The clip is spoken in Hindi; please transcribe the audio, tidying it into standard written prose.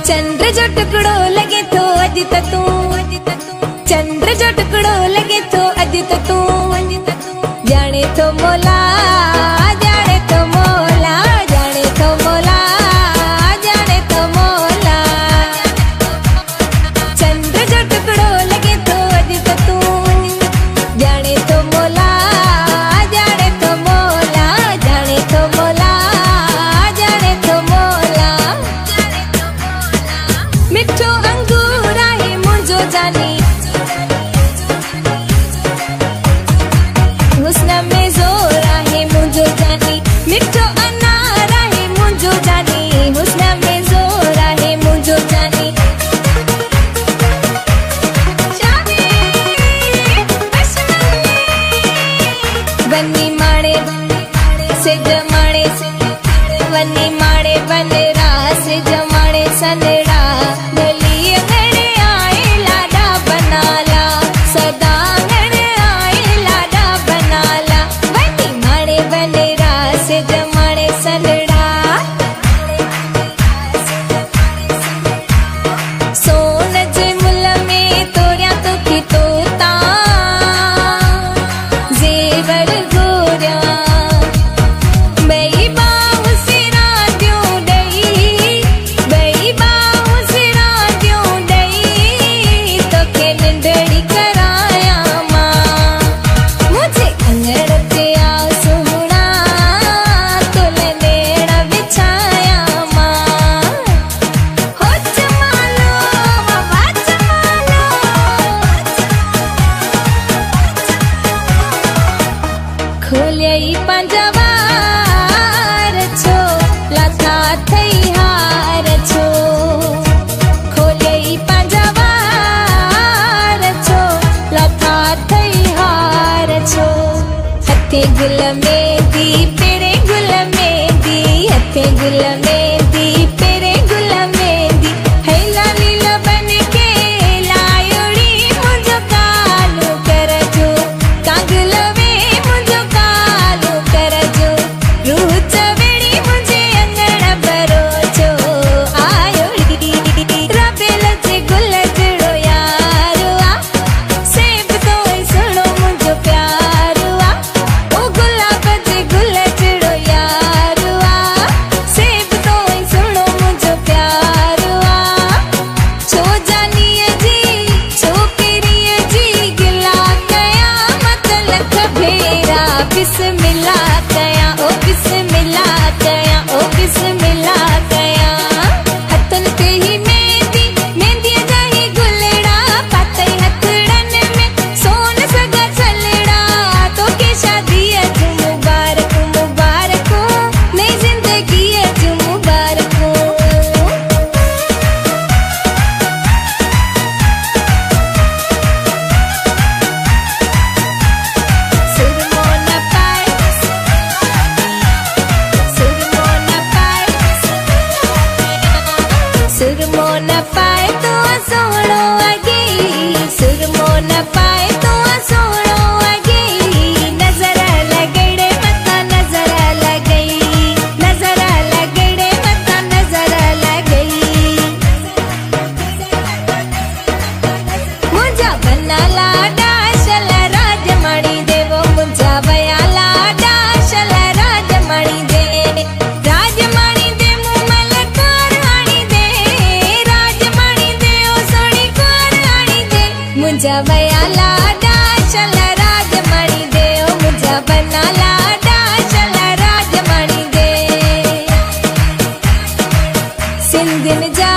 चंद्र जो टुकड़ो लगे तो अज तू, चंद्र जो टुकड़ो लगे तो अज तू, जाने तो मोला, जाने तो मोला, जाने तो मोला, जाने तो मोला। चंद्र जो टुकड़ो लगे तो अज तू, जाने तो मोला, जाने तो मोला, जाने तो मोला, जाने तो मोला। मिठो अंगूर आहे मुंहिंजो जानी, हुस्न में जोर आहे मुंहिंजो जानी, मिठो अनार आहे मुंहिंजो जानी, हुस्न में जोर आहे मुंहिंजो जानी। वनी माणे से जमाणे, वनी माणे वनरा से जमाणे सनड़ा, गली अंगणे आए लाडा बनाला, सदा अंगणे आए लाडा बनाला। वनी माणे वनरा से जमाणे सनड़ा, सोन जे मुल में तोरिया तो की तोता, जेवर गोरिया बई बाहु सिरा द्यूं ॾई, बई बाहु सिरा द्यूं ॾई, तोखे निंढड़ी करायां मां। मुझे अंगण ते आ सुहिणा, तुले नेण विछायां मां। हो चमालो वाह चमालो, खोलियई पंहिंजा वार छो, लथा थई हार छो, खोलियई पंहिंजा वार छो, लथा थई हार छो। हथे गुल मेंदी पेरे गुल मेंदी, हथे गुल मेंदी पेरे गुल मेंदी, है लाली लबन के लायोड़ी मुंहिंजो कालो करजो, कागल वे मुंहिंजो कालो करजो, रूह चवेड़ी मुंहिंजे अंगण भरोजो आयोड़ी। रबेल जे गुल जहिड़ो यारो आ, सेब तो ई सुहिणो मुंहिंजो प्यारो आ, ओ गुलाब जे गुल जहिड़ो यारो आ, सेब तो ई सुहिणो मुंहिंजो प्यारो आ। छो जानीअ जी छोकिरीअ जी गिला कयां, मत लख भेरा बिस्मिल्ला कयां, ओ बिस्मिल्ला कयां, ओ बिस्मिल्ला कयां। हथनि ते ही मेहंदी, मेहंदीअ जा ही गुलड़ा, पातई हथड़नि में सोन सगा छलड़ा, तोखे शादीअ जूं मुबारकूं मुबारकूं, नई ज़िंदगीअ जूं मुबारकूं। सुरमो न पाए, सुरमो न पाए, सुरमो न पाए तो सोहणो अॻे, सुरमो न पाए तो सोहणो अॻे, नज़र लॻड़े मथां नज़र लॻई, नज़र लॻड़े मथां नज़र लॻई। मुंहिंजा बना लाडा शल राजमणी देवो, मुंहिंजा वया लाडा शल राजमणी दे, राजमणी दे मूं मलकार हाणी दे, राजमणी दे ओ सोणी कार हाणी दे। मुंहिंजा वया लाडा शल राजमणी दे, ओ मुंहिंजा बना लाडा शल राजमणी दे। सिंधियुनि जा